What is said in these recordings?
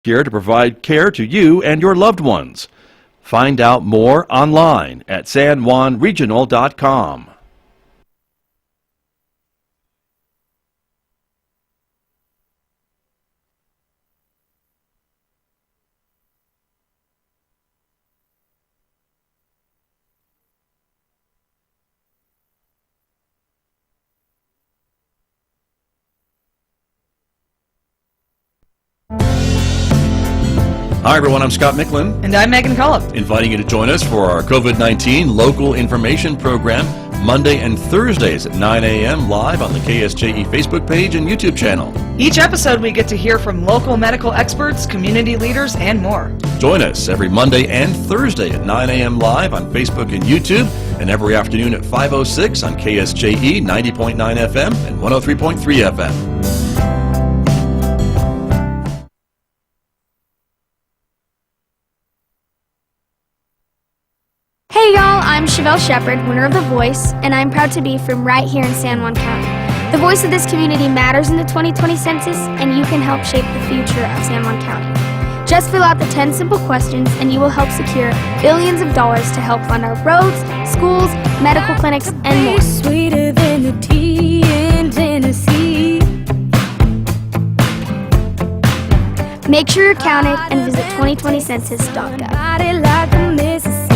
Here to provide care to you and your loved ones. Find out more online at sanjuanregional.com. Hi, everyone. I'm Scott Micklin. And I'm Megan Cullop. Inviting you to join us for our COVID-19 local information program Monday and Thursdays at 9 a.m. live on the KSJE Facebook page and YouTube channel. Each episode we get to hear from local medical experts, community leaders, and more. Join us every Monday and Thursday at 9 a.m. live on Facebook and YouTube, and every afternoon at 5:06 on KSJE 90.9 FM and 103.3 FM. Hey y'all, I'm Chevelle Shepard, winner of The Voice, and I'm proud to be from right here in San Juan County. The voice of this community matters in the 2020 census, and you can help shape the future of San Juan County. Just fill out the 10 simple questions, and you will help secure billions of dollars to help fund our roads, schools, medical clinics, and more. Sweeter than the tea in Tennessee. Make sure you're counted and visit 2020census.gov. Body like the Mississippi.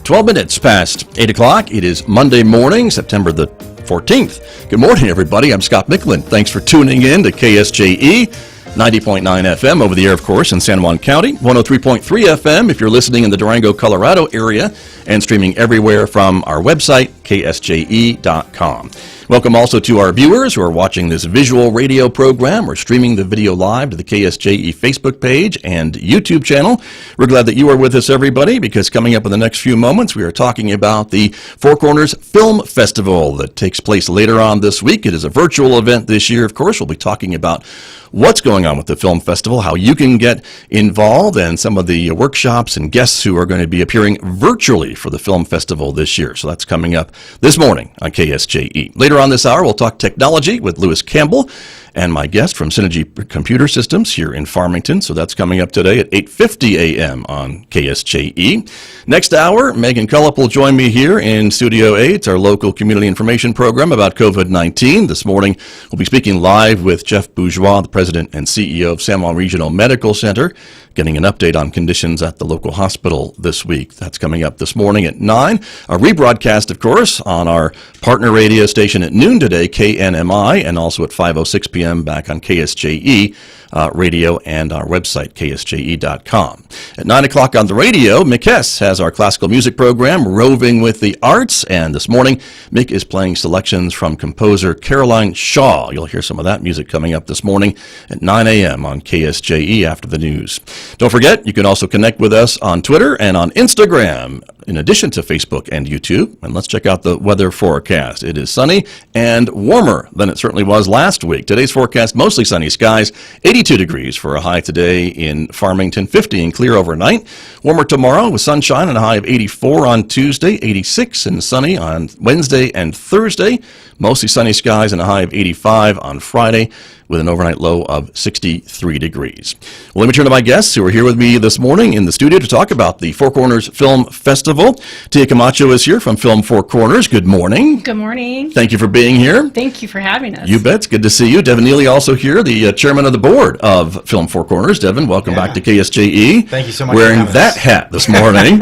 Twelve minutes past 8 o'clock. It is Monday morning, September the 14th. Good morning, everybody. I'm Scott Micklin. Thanks for tuning in to KSJE 90.9 FM over the air, of course, in San Juan County, 103.3 FM if you're listening in the Durango, Colorado area, and streaming everywhere from our website, ksje.com. Welcome also to our viewers who are watching this visual radio program or streaming the video live to the KSJE Facebook page and YouTube channel. We're glad that you are with us, everybody, because coming up in the next few moments, we are talking about the Four Corners Film Festival that takes place later on this week. It is a virtual event this year, of course. We'll be talking about what's going on with the film festival, how you can get involved, and some of the workshops and guests who are going to be appearing virtually for the film festival this year. So that's coming up this morning on KSJE. Later on this hour, we'll talk technology with Lewis Campbell and my guest from Synergy Computer Systems here in Farmington. So that's coming up today at 8:50 a.m. on KSJE. Next hour, Megan Cullop will join me here in Studio 8, our local community information program about COVID-19. This morning, we'll be speaking live with Jeff Bourgeois, the President and CEO of San Juan Regional Medical Center, getting an update on conditions at the local hospital this week. That's coming up this morning at 9. A rebroadcast, of course, on our partner radio station at noon today, KNMI, and also at 5:06 p.m. back on KSJE radio and our website, ksje.com. At 9 o'clock on the radio, Mick Hess has our classical music program, Roving with the Arts, and this morning, Mick is playing selections from composer Caroline Shaw. You'll hear some of that music coming up this morning at 9 a.m. on KSJE after the news. Don't forget, you can also connect with us on Twitter and on Instagram, in addition to Facebook and YouTube. And let's check out the weather forecast. It is sunny and warmer than it certainly was last week. Today's forecast, mostly sunny skies, 82 degrees for a high today in Farmington, 50 and clear overnight. Warmer tomorrow with sunshine and a high of 84 on Tuesday, 86 and sunny on Wednesday and Thursday. Mostly sunny skies and a high of 85 on Friday with an overnight low of 63 degrees. Well, let me turn to my guests who are here with me this morning in the studio to talk about the Four Corners Film Festival. Tia Camacho is here from Film Four Corners. Good morning. Good morning. Thank you for being here. Thank you for having us. You bet. It's good to see you. Devin Neely also here, the chairman of the board of Film Four Corners. Devin, welcome back to KSJE. Thank you so much Wearing for having that us. hat this morning.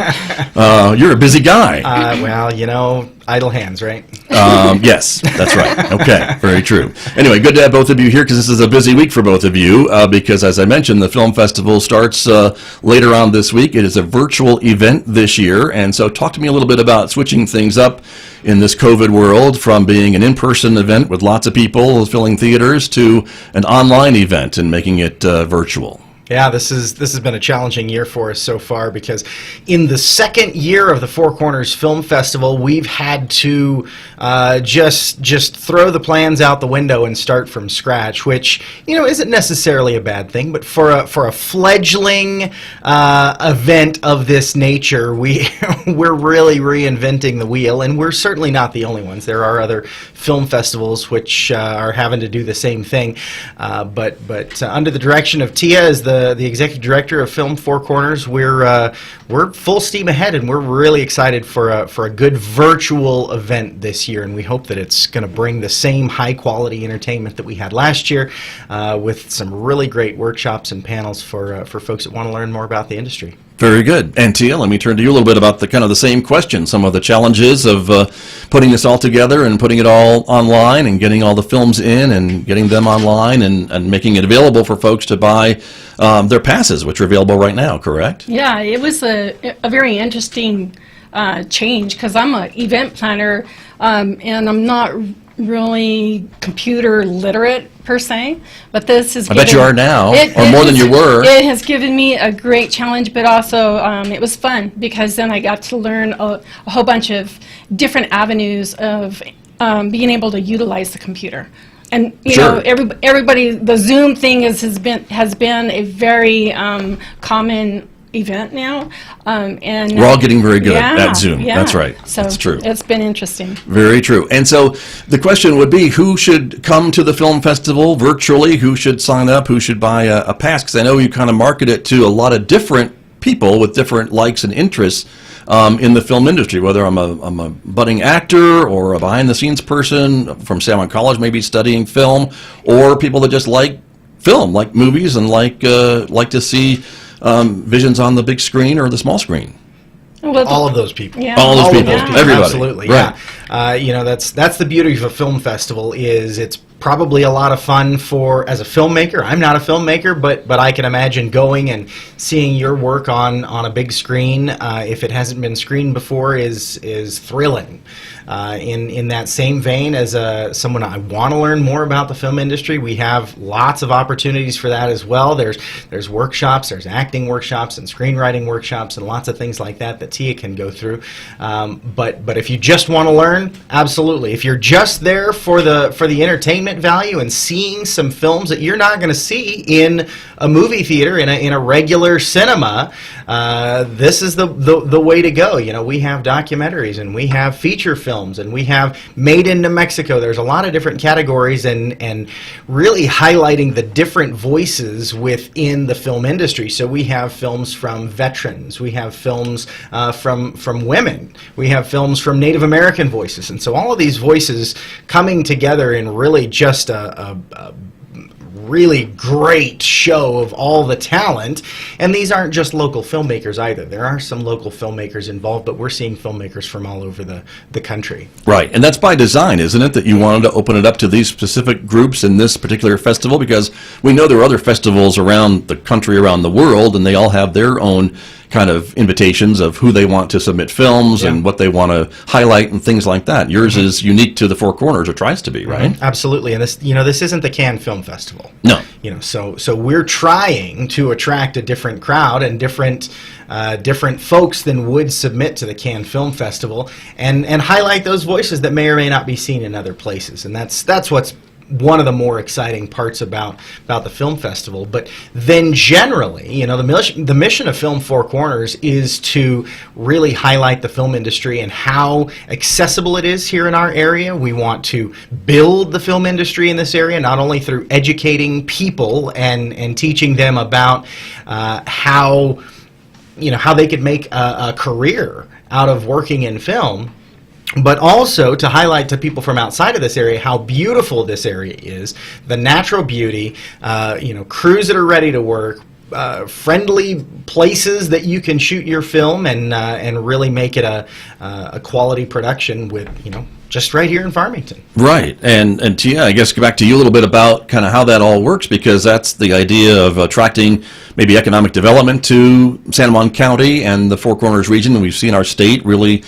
You're a busy guy. Well, you know, Idle hands, right? Yes, that's right. Okay, very true. Anyway, good to have both of you here because this is a busy week for both of you because, as I mentioned, the film festival starts later on this week. It is a virtual event this year, and so talk to me a little bit about switching things up in this COVID world from being an in-person event with lots of people filling theaters to an online event and making it virtual. Yeah, this has been a challenging year for us so far because in the second year of the Four Corners Film Festival, we've had to just throw the plans out the window and start from scratch, which isn't necessarily a bad thing. But for a fledgling event of this nature, we're really reinventing the wheel, and we're certainly not the only ones. There are other film festivals which are having to do the same thing, but under the direction of Tia as the executive director of Film Four Corners, we're full steam ahead, and we're really excited for a good virtual event this year, and we hope that it's going to bring the same high quality entertainment that we had last year, with some really great workshops and panels for folks that want to learn more about the industry. Very good. And Tia, let me turn to you a little bit about the same question, some of the challenges of putting this all together and putting it all online and getting all the films in and getting them online and making it available for folks to buy their passes, which are available right now, correct? Yeah, it was a very interesting change because I'm an event planner and I'm not really computer literate per se, but this is. I bet you are now, or more than you were. It has given me a great challenge, but also it was fun because then I got to learn a whole bunch of different avenues of being able to utilize the computer. And Sure. Everybody, the Zoom thing has been a very common event now, and We're all getting very good yeah, at Zoom. yeah. That's right. So That's true. It's been interesting. Very true. And so the question would be, who should come to the film festival virtually? Who should sign up? Who should buy a pass? Because I know you kind of market it to a lot of different people with different likes and interests in the film industry, whether I'm a budding actor or a behind-the-scenes person from San Juan College, maybe studying film, or people that just like film, like movies, and like to see visions on the big screen or the small screen. Well, All of those people. Yeah. All those people, everybody. Absolutely, Right. yeah. That's the beauty of a film festival. Is it's probably a lot of fun as a filmmaker. I'm not a filmmaker, but I can imagine going and seeing your work on a big screen, if it hasn't been screened before, is thrilling. In that same vein, as someone I want to learn more about the film industry, we have lots of opportunities for that as well. There's workshops, there's acting workshops and screenwriting workshops and lots of things like that Tia can go through. But if you just want to learn, absolutely. If you're just there for the entertainment value and seeing some films that you're not going to see in a movie theater, in a regular cinema, this is the way to go. We have documentaries and we have feature films and we have Made in New Mexico. There's a lot of different categories and really highlighting the different voices within the film industry. So we have films from veterans, we have films from women, we have films from Native American voices, and so all of these voices coming together in really just a really great show of all the talent. And these aren't just local filmmakers either. There are some local filmmakers involved, but we're seeing filmmakers from all over the country. Right, and that's by design, isn't it, that you wanted to open it up to these specific groups in this particular festival? Because we know there are other festivals around the country, around the world, and they all have their own kind of invitations of who they want to submit films and what they want to highlight and things like that. Yours is unique to the Four Corners, or tries to be, right? Absolutely, and this isn't the Cannes Film Festival. No. So we're trying to attract a different crowd and different folks than would submit to the Cannes Film Festival, and highlight those voices that may or may not be seen in other places, and that's what's one of the more exciting parts about the film festival. But then generally, the mission of Film Four Corners is to really highlight the film industry and how accessible it is here in our area. We want to build the film industry in this area, not only through educating people and teaching them about how they could make a career out of working in film, but also to highlight to people from outside of this area how beautiful this area is, the natural beauty, crews that are ready to work, friendly places that you can shoot your film and really make it a quality production with, just right here in Farmington. Right, and Tia, I guess go back to you a little bit about kind of how that all works, because that's the idea of attracting maybe economic development to San Juan County and the Four Corners region. And we've seen our state really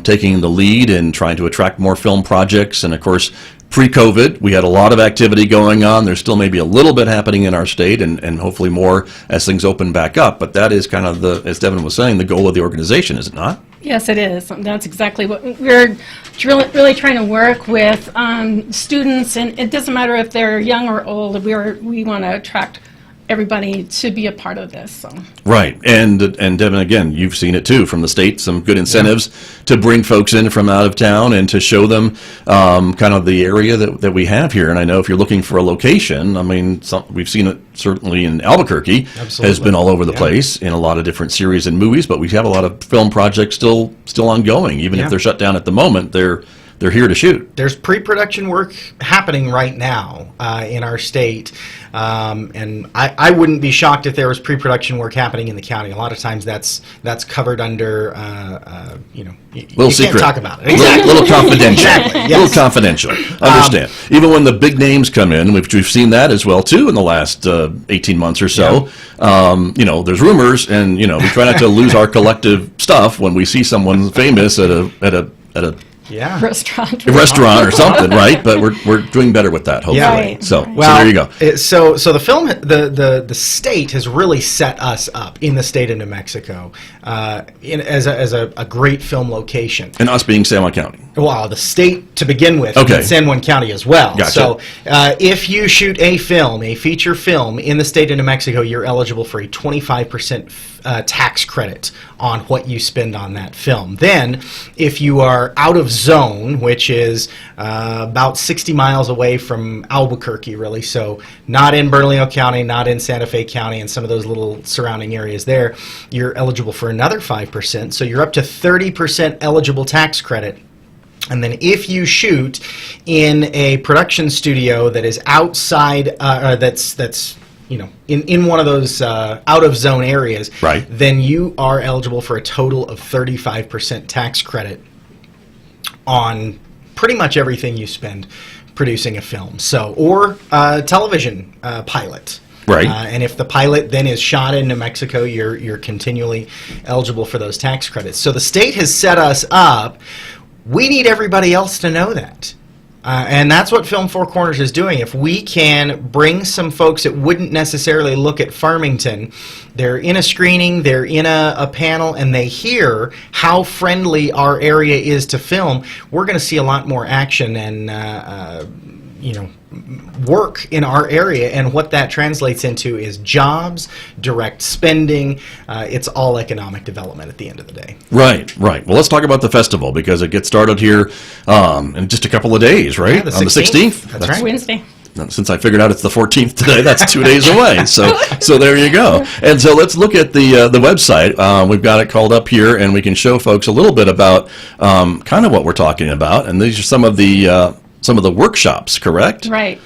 taking the lead in trying to attract more film projects. And of course, pre-COVID, we had a lot of activity going on. There's still maybe a little bit happening in our state, and hopefully more as things open back up. But that is kind of as Devin was saying, the goal of the organization, is it not? Yes, it is. That's exactly what we're really trying to work with students, and it doesn't matter if they're young or old. We want to attract everybody to be a part of this. So. Right, and Devin, again, you've seen it too from the state. Some good incentives to bring folks in from out of town and to show them kind of the area that we have here. And I know if you're looking for a location, I mean, we've seen it certainly in Albuquerque. Absolutely. Has been all over the place in a lot of different series and movies. But we have a lot of film projects still ongoing, even if they're shut down at the moment. They're here to shoot. There's pre-production work happening right now in our state, and I wouldn't be shocked if there was pre-production work happening in the county. A lot of times that's covered under, you Little secret. can't talk about it. Little confidential. Exactly, yes. Little confidential. Understand. Even when the big names come in, we've seen that as well too in the last 18 months or so. There's rumors, and we try not to lose our collective stuff when we see someone famous at a Restaurant or something, right? But we're doing better with that, hopefully. Yeah. Right. So Well, there you go. So the film, the state has really set us up in the state of New Mexico as a great film location. And us being San Juan County. Well, the state to begin with, Okay. and San Juan County as well. Gotcha. So if you shoot a feature film in the state of New Mexico, you're eligible for a 25% tax credit on what you spend on that film. Then, if you are out of zone, which is about 60 miles away from Albuquerque, really, so not in Bernalillo County, not in Santa Fe County, and some of those little surrounding areas there, you're eligible for another 5%. So you're up to 30% eligible tax credit. And then if you shoot in a production studio that is outside, that's in one of those out of zone areas, right, then you are eligible for a total of 35% tax credit on pretty much everything you spend producing a film. So, or television pilot. Right. And if the pilot then is shot in New Mexico, you're continually eligible for those tax credits. So the state has set us up. We need everybody else to know that. And that's what Film Four Corners is doing. If we can bring some folks that wouldn't necessarily look at Farmington, they're in a screening, they're in a panel, and they hear how friendly our area is to film, we're going to see a lot more action and work in our area, and what that translates into is jobs, direct spending. It's all economic development at the end of the day. Right. Well, let's talk about the festival, because it gets started here in just a couple of days, right? Yeah, the On the 16th. That's right. Wednesday. Since I figured out it's the 14th today, that's 2 days away. So there you go. And so let's look at the website. We've got it called up here, and we can show folks a little bit about kind of what we're talking about. And these are some of the workshops, correct? Right.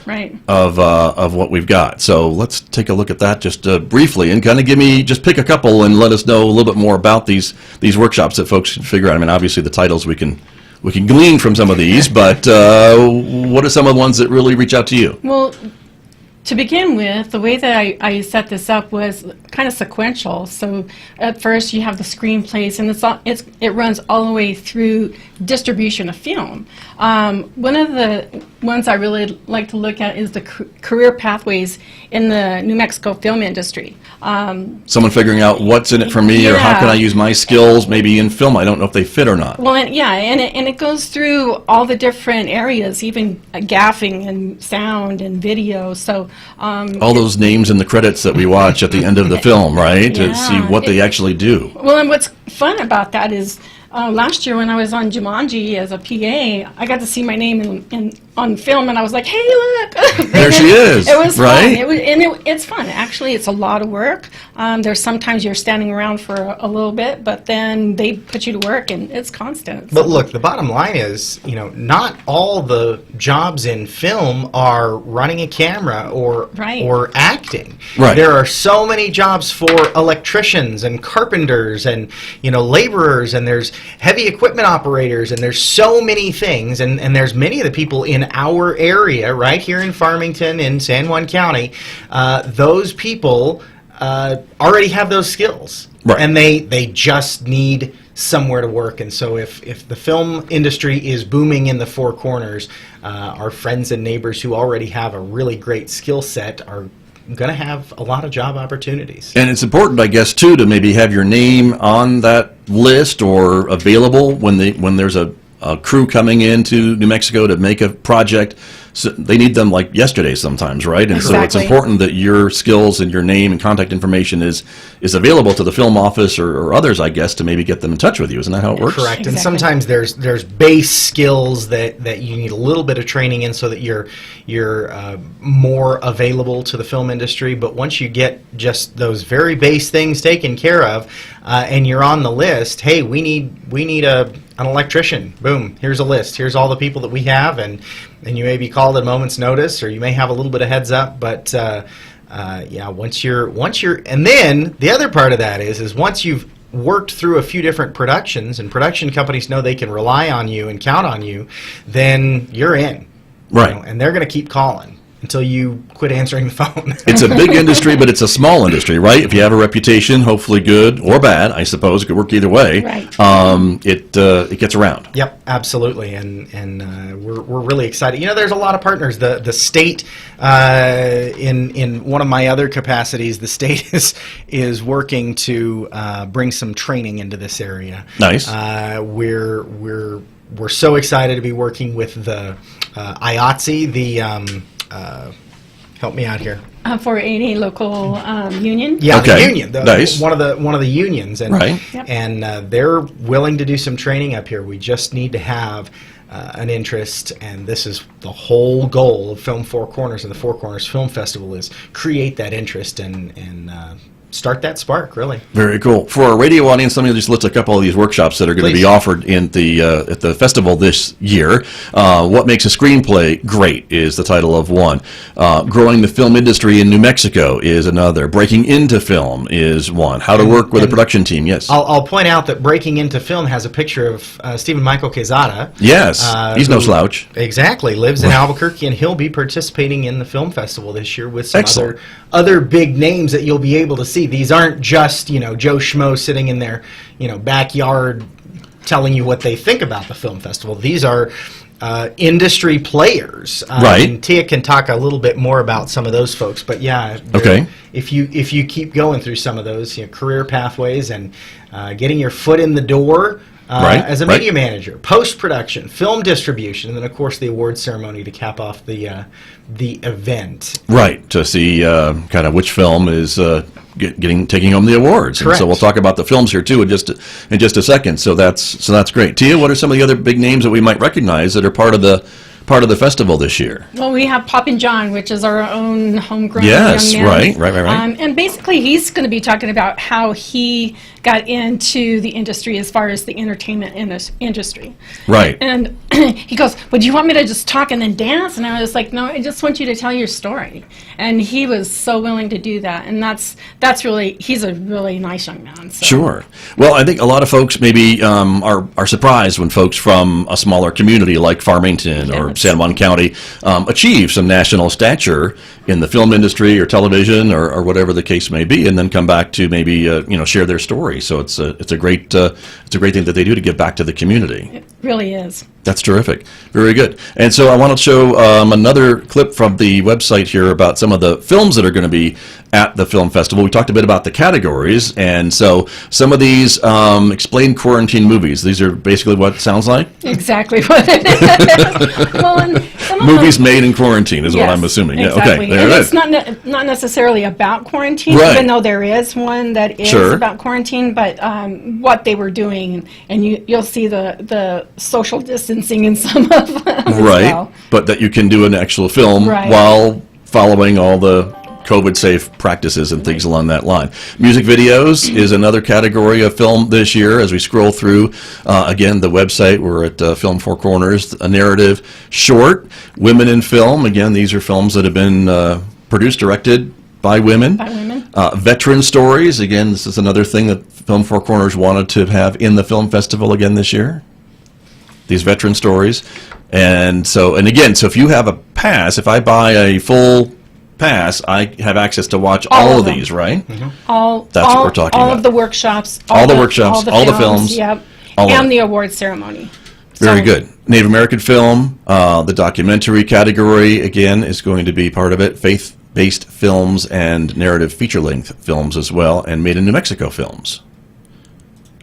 Of what we've got. So let's take a look at that just briefly, and kind of just pick a couple and let us know a little bit more about these workshops that folks can figure out. I mean, obviously the titles we can glean from some of these, but what are some of the ones that really reach out to you? Well, to begin with, the way that I set this up was kind of sequential. So at first you have the screenplays, and it runs all the way through distribution of film. One of the ones I really like to look at is the career pathways in the New Mexico film industry. Someone figuring out what's in it for me, or how can I use my skills maybe in film. I don't know if they fit or not. Well, and it goes through all the different areas, even gaffing and sound and video. So all those names in the credits that we watch at the end of the film, right? To see what they actually do. Well, and what's fun about that is last year when I was on Jumanji as a PA, I got to see my name in on film, and I was like, "Hey, look!" There she is. It was right? fun. It's fun. Actually, it's a lot of work. There's sometimes you're standing around for a little bit, but then they put you to work, and it's constant. But look, the bottom line is, not all the jobs in film are running a camera or acting. Right. There are so many jobs for electricians and carpenters and laborers, and there's heavy equipment operators, and there's so many things, and there's many of the people in our area right here in Farmington in San Juan County. Those people already have those skills, right. and they just need somewhere to work. And so if the film industry is booming in the Four Corners, our friends and neighbors who already have a really great skill set are going to have a lot of job opportunities. And it's important, I guess, too, to maybe have your name on that list or available when there's a crew coming into New Mexico to make a project. So they need them like yesterday sometimes, right? And so it's Exactly. important that your skills and your name and contact information is available to the film office or others, I guess, to maybe get them in touch with you. Isn't that how it works? Correct. And Exactly. sometimes there's base skills that you need a little bit of training in so that you're more available to the film industry. But once you get just those very base things taken care of, and you're on the list, hey, we need an electrician. Boom, here's a list. Here's all the people that we have, and you may be called at a moment's notice, or you may have a little bit of heads up. But once you're, and then the other part of that is once you've worked through a few different productions, and production companies know they can rely on you and count on you, then you're in. Right. And they're going to keep calling until you quit answering the phone. It's a big industry, but it's a small industry, right? If you have a reputation, hopefully good or bad, I suppose it could work either way. Right. It gets around. Yep, absolutely, and we're really excited. There's a lot of partners. The state, in one of my other capacities, the state is working to bring some training into this area. Nice. We're so excited to be working with the IATSE, the help me out here. For any local union. Yeah, Okay. the union. Nice. One of the unions, and Right. Yep. and they're willing to do some training up here. We just need to have an interest, and this is the whole goal of Film Four Corners and the Four Corners Film Festival is create that interest and start that spark. Really. Very cool. For our radio audience, let me just list a couple of these workshops that are going to Please. be offered in the at the festival this year. What Makes a Screenplay Great is the title of one. Growing the Film Industry in New Mexico is another. Breaking into Film is one. How to work with a production team. Yes. I'll point out that Breaking into Film has a picture of Stephen Michael Quezada. Yes. He's no who slouch. Exactly. Lives in Albuquerque, and he'll be participating in the film festival this year with some Excellent. other big names that you'll be able to see. These aren't just Joe Schmo sitting in their backyard telling you what they think about the film festival. These are industry players. Right. And Tia can talk a little bit more about some of those folks. But yeah, Okay. if you keep going through some of those career pathways and getting your foot in the door. Right, As a right. media manager, post-production, film distribution, and then, of course, the awards ceremony to cap off the event. Right, to see kind of which film is taking home the awards. And Correct. so we'll talk about the films here too in just a second. So that's great. Tia, what are some of the other big names that we might recognize that are part of the festival this year? Well, we have Poppin' John, which is our own homegrown Yes, young man. right. And basically, he's going to be talking about how he got into the industry as far as the entertainment industry. Right. And he goes, "Well, do you want me to just talk and then dance?" And I was like, "No, I just want you to tell your story." And he was so willing to do that. And that's really, he's a really nice young man. So. Sure. Well, I think a lot of folks maybe are surprised when folks from a smaller community like Farmington or Yes. San Juan County achieve some national stature in the film industry or television or whatever the case may be, and then come back to maybe share their story. So it's a great thing that they do to give back to the community. It really is. That's terrific. Very good. And so I want to show another clip from the website here about some of the films that are going to be at the film festival. We talked a bit about the categories, and so some of these explained quarantine movies. These are basically what it sounds like? Exactly what it is. Well, and Movies made in quarantine is what Yes, I'm assuming. Yeah, exactly. okay, there And it it's is. not necessarily about quarantine, Right. even though there is one that is Sure. about quarantine, but what they were doing, and you'll see the social distancing in some of them as Right, well. but that you can do an actual film Right. while following all the COVID-safe practices and things along that line. Music videos is another category of film this year. As we scroll through, again, the website, we're at Film Four Corners, a narrative short, women in film. Again, these are films that have been produced, directed by women. By women. Veteran stories. Again, this is another thing that Film Four Corners wanted to have in the film festival again this year. These veteran stories. And again, so if you have a pass, if I buy a full pass, I have access to watch all of them. these, right? All That's what we're talking all about. of the workshops, All the workshops, all the films, yep, all of and it. the award ceremony. Very So- good. Native American film, the documentary category, again, is going to be part of it. Faith-based films and narrative feature-length films as well, and made in New Mexico films.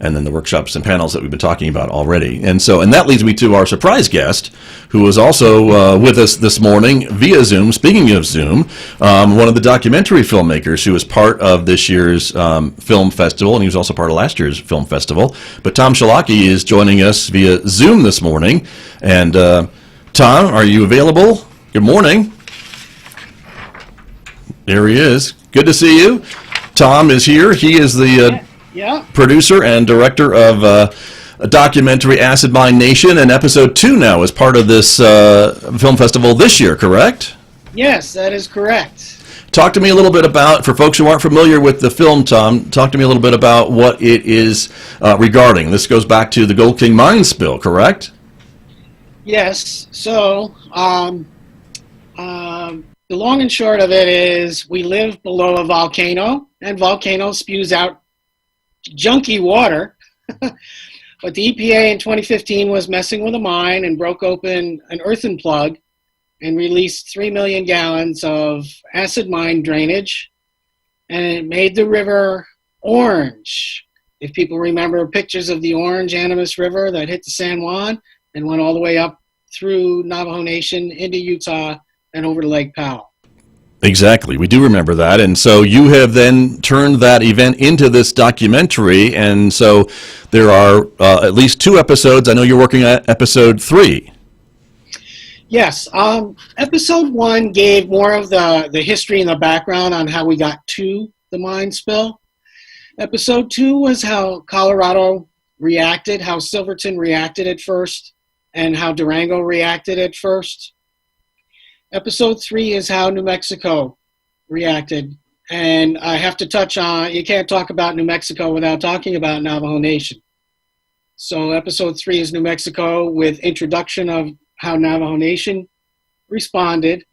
And then the workshops and panels that we've been talking about already. And that leads me to our surprise guest, who is also with us this morning via Zoom. Speaking of Zoom, one of the documentary filmmakers who was part of this year's film festival, and he was also part of last year's film festival. But Tom Shalaki is joining us via Zoom this morning. And Tom, are you available? Good morning. There he is. Good to see you. Tom is here. He is the producer and director of a documentary, Acid Mine Nation, and episode 2 now is part of this film festival this year, correct? Yes, that is correct. Talk to me a little bit about, for folks who aren't familiar with the film, Tom, talk to me a little bit about what it is regarding. This goes back to the Gold King mine spill, correct? Yes, so the long and short of it is we live below a volcano, and volcano spews out junky water. But the EPA in 2015 was messing with a mine and broke open an earthen plug and released 3 million gallons of acid mine drainage, and it made the river orange. If people remember pictures of the orange Animas River that hit the San Juan and went all the way up through Navajo Nation into Utah and over to Lake Powell. Exactly. We do remember that. And so you have then turned that event into this documentary. And so there are at least 2 episodes. I know you're working at episode 3. Yes. Episode 1 gave more of the history and the background on how we got to the mine spill. Episode 2 was how Colorado reacted, how Silverton reacted at first, and how Durango reacted at first. Episode 3 is how New Mexico reacted. And I have to touch on, you can't talk about New Mexico without talking about Navajo Nation. So episode 3 is New Mexico with introduction of how Navajo Nation responded.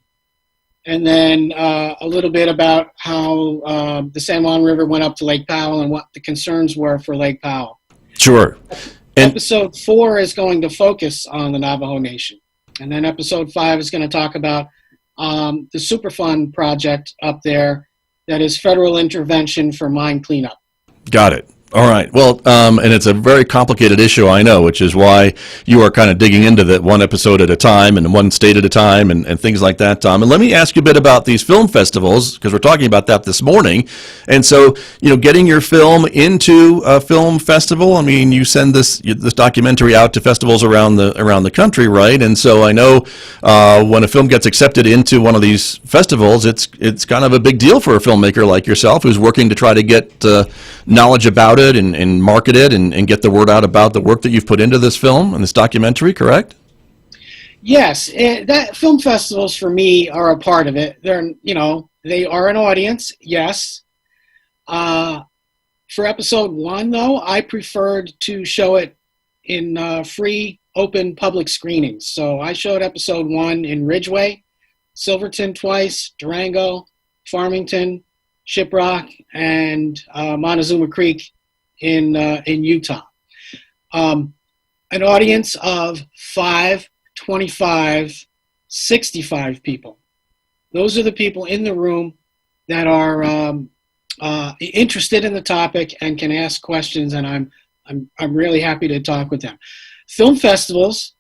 And then a little bit about how the San Juan River went up to Lake Powell and what the concerns were for Lake Powell. Sure. And Episode 4 is going to focus on the Navajo Nation. And then episode 5 is going to talk about the Superfund project up there that is federal intervention for mine cleanup. got it. All right. Well, and it's a very complicated issue, I know, which is why you are kind of digging into that one episode at a time and one state at a time and things like that, Tom. And let me ask you a bit about these film festivals, because we're talking about that this morning. And so, getting your film into a film festival, I mean, you send this documentary out to festivals around the country, right? And so I know when a film gets accepted into one of these festivals, it's kind of a big deal for a filmmaker like yourself who's working to try to get knowledge about it and market it and get the word out about the work that you've put into this film and this documentary, correct? Yes, that film festivals for me are a part of it. They are an audience, yes. For episode 1, though, I preferred to show it in free, open public screenings. So I showed episode 1 in Ridgeway, Silverton twice, Durango, Farmington, Shiprock, and Montezuma Creek in Utah. An audience of 5, 25, 65 people. Those are the people in the room that are interested in the topic and can ask questions, and I'm really happy to talk with them. Film festivals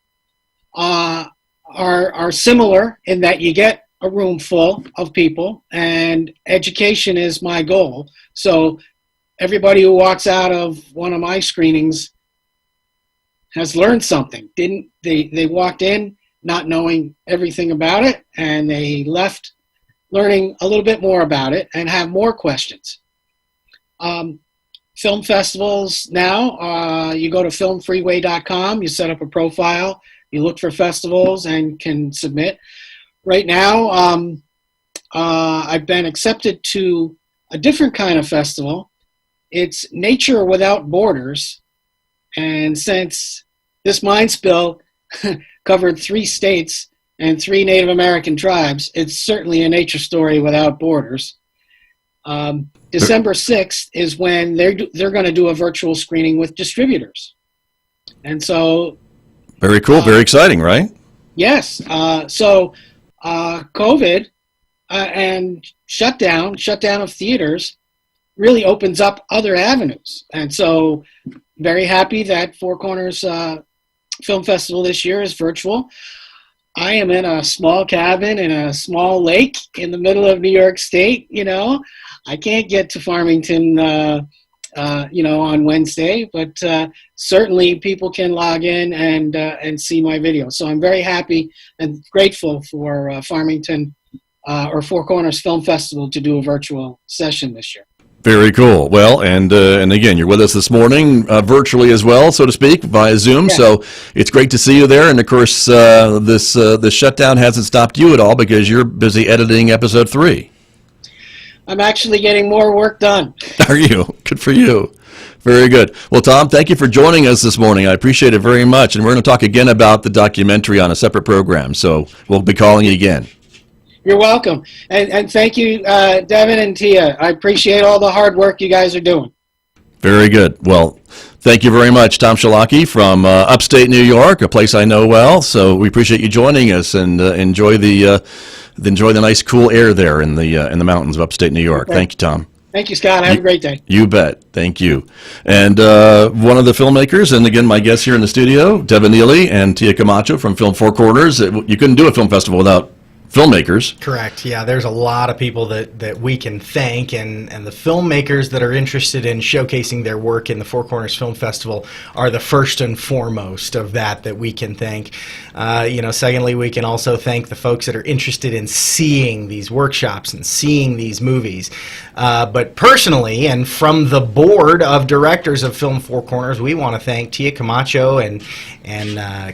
are similar in that you get a room full of people, and education is my goal. So everybody who walks out of one of my screenings has learned something. They walked in not knowing everything about it, and they left learning a little bit more about it and have more questions. Film festivals now, you go to filmfreeway.com, you set up a profile, you look for festivals and can submit. Right now, I've been accepted to a different kind of festival. It's Nature Without Borders. And since this mind spill covered 3 states and 3 Native American tribes, it's certainly a nature story without borders. December 6th is when they're going to do a virtual screening with distributors. And so... Very cool, very exciting, right? Yes. So COVID and shutdown of theaters really opens up other avenues. And so very happy that Four Corners Film Festival this year is virtual. I am in a small cabin in a small lake in the middle of New York State, you know. I can't get to Farmington, on Wednesday, but certainly people can log in and see my video. So I'm very happy and grateful for Farmington or Four Corners Film Festival to do a virtual session this year. Very cool. Well, and again, you're with us this morning virtually as well, so to speak, via Zoom. Yeah. So it's great to see you there. And of course, this shutdown hasn't stopped you at all because you're busy editing episode 3. I'm actually getting more work done. Are you? Good for you. Very good. Well, Tom, thank you for joining us this morning. I appreciate it very much. And we're going to talk again about the documentary on a separate program. So we'll be calling you again. You're welcome. And thank you, Devin and Tia. I appreciate all the hard work you guys are doing. Very good. Well, thank you very much, Tom Shalaki from upstate New York, a place I know well. So we appreciate you joining us and enjoy the nice, cool air there in the mountains of upstate New York. Thank you, Tom. Thank you, Scott. Have a great day. You bet. Thank you. And one of the filmmakers, and again, my guests here in the studio, Devin Neely and Tia Camacho from Film Four Corners. You couldn't do a film festival without filmmakers. Correct. Yeah, there's a lot of people that we can thank, and the filmmakers that are interested in showcasing their work in the Four Corners Film Festival are the first and foremost of that we can thank. Secondly, we can also thank the folks that are interested in seeing these workshops and seeing these movies. But personally, and from the board of directors of Film Four Corners, we want to thank Tia Camacho and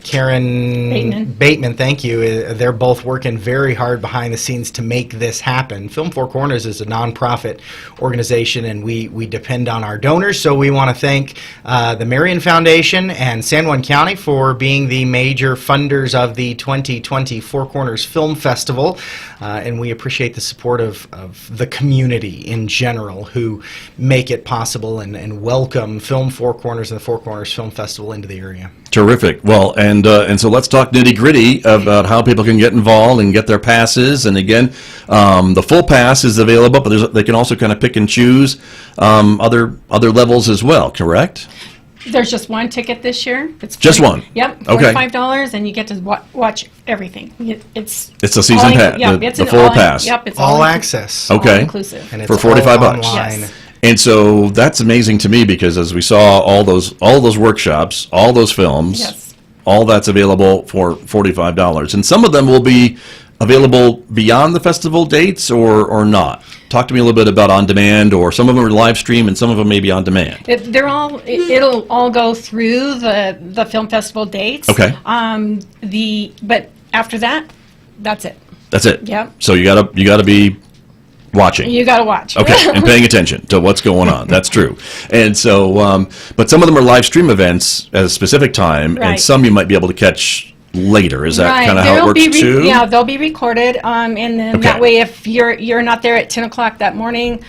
Karen Bateman. Thank you. They're both working very hard behind the scenes to make this happen. Film Four Corners is a nonprofit organization, and we depend on our donors. So we want to thank the Marion Foundation and San Juan County for being the major funders of the 2020 Four Corners Film Festival, and we appreciate the support of the community in general who make it possible and welcome Film Four Corners and the Four Corners Film Festival into the area. Terrific. Well, and so let's talk nitty-gritty about how people can get involved and get their passes. And again, the full pass is available, but they can also kind of pick and choose other levels as well, correct? There's just one ticket this year. It's just one? Yep, $45, and you get to watch everything. It's a season pass, the full pass. Yep, it's all access. Okay. All inclusive. And it's for $45. all online. Yes. And so that's amazing to me because as we saw all those workshops, all those films, yes, all that's available for $45. And some of them will be available beyond the festival dates or not. Talk to me a little bit about on demand, or some of them are live stream and some of them may be on demand. It'll all go through the film festival dates. Okay. But after that, that's it. That's it. Yep. So you gotta be watching. You got to watch. Okay, and paying attention to what's going on. That's true. And so, but some of them are live stream events at a specific time, right, and some you might be able to catch later. Is that right, kind of how it works too? Yeah, they'll be recorded, and then that way, if you're not there at 10 o'clock that morning,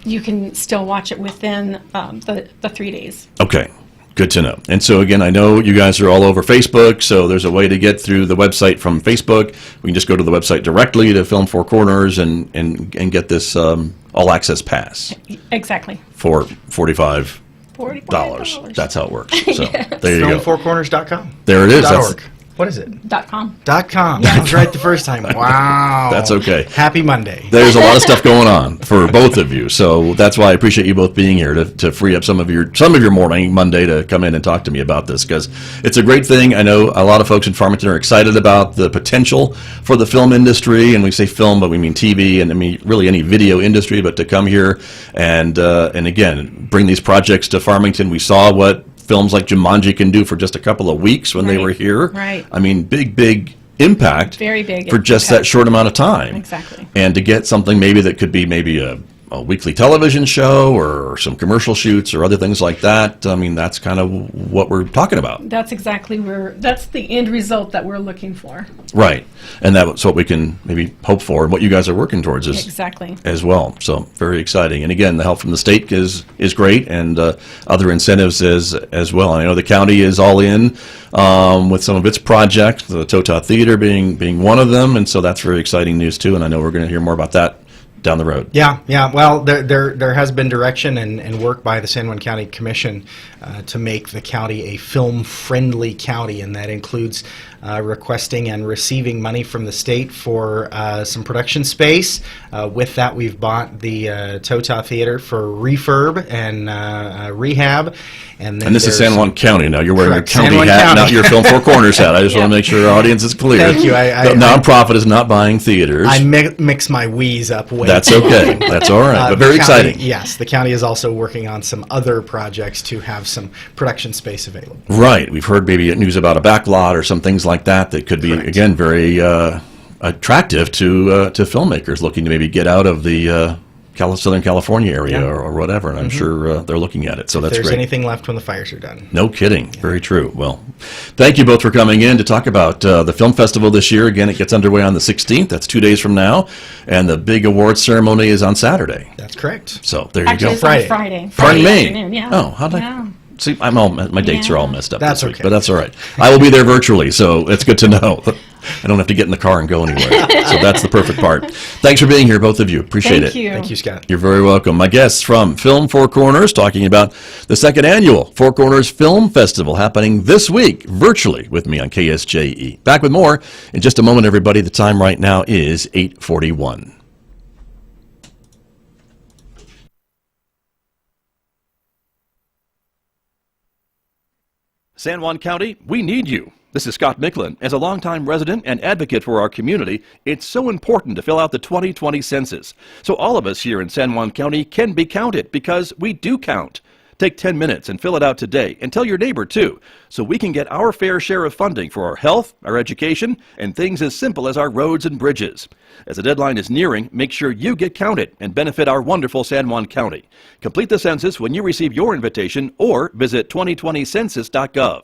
you can still watch it within the 3 days. Okay. Good to know. And so again, I know you guys are all over Facebook, so there's a way to get through the website from Facebook. We can just go to the website directly to Film Four Corners and get this all access pass. Exactly. For $45. $45. That's how it works. So yes, there you go. FilmFourCorners.com. There it is. .org. What is it? .com. .com. I was right the first time. Wow. That's okay. Happy Monday. There's a lot of stuff going on for both of you, so that's why I appreciate you both being here to free up some of your morning Monday to come in and talk to me about this, because it's a great thing. I know a lot of folks in Farmington are excited about the potential for the film industry, and we say film, but we mean TV, and I mean really any video industry. But to come here and again bring these projects to Farmington, we saw what films like Jumanji can do for just a couple of weeks when they were here. Right. I mean, big impact. Very big for just impact. that short amount of time. Exactly. And to get something maybe that could be maybe a weekly television show or some commercial shoots or other things like that. I mean, that's kind of what we're talking about. That's exactly that's the end result that we're looking for. Right. And that's what we can maybe hope for, and what you guys are working towards is Exactly. as well. So very exciting. And again, the help from the state is great, and other incentives as well. And I know the county is all in with some of its projects, the Tota Theater being one of them, and so that's very exciting news too. And I know we're going to hear more about that down the road. Yeah. Well, there has been direction and work by the San Juan County Commission to make the county a film-friendly county, and that includes requesting and receiving money from the state for some production space. With that, we've bought the Tota Theater for refurb and rehab. And this is San Juan County now. You're wearing Correct. your county San Juan hat, County. not your Film Four Corners hat. I just want to make sure our audience is clear. Thank you. The nonprofit is not buying theaters. I mix my W's up way. That's okay. That's all right. But the very county- exciting. Yes, the county is also working on some other projects to have some production space available. Right. We've heard maybe news about a back lot or some things like that could be, Correct. again, very attractive to filmmakers looking to maybe get out of the Southern California area or whatever. And I'm sure they're looking at it. So If that's there's great. anything left when the fires are done. No kidding. Very true. Well, thank you both for coming in to talk about the film festival this year. Again, it gets underway on the 16th. That's 2 days from now. And the big awards ceremony is on Saturday. That's correct. So there Actually, you it's go. on Friday. Friday. Pardon me. Afternoon, yeah. Oh, how'd I? Yeah. See, my dates are all messed up That's this week, okay. but that's all right. I will be there virtually, so it's good to know. I don't have to get in the car and go anywhere. So that's the perfect part. Thanks for being here, both of you. Appreciate Thank it. you. Thank you, Scott. You're very welcome. My guests from Film Four Corners talking about the second annual Four Corners Film Festival happening this week virtually with me on KSJE. Back with more in just a moment, everybody. The time right now is 8:41. San Juan County, we need you. This is Scott Micklin. As a longtime resident and advocate for our community, it's so important to fill out the 2020 census. So all of us here in San Juan County can be counted, because we do count. Take 10 minutes and fill it out today, and tell your neighbor too, so we can get our fair share of funding for our health, our education, and things as simple as our roads and bridges. As the deadline is nearing, make sure you get counted and benefit our wonderful San Juan County. Complete the census when you receive your invitation, or visit 2020census.gov.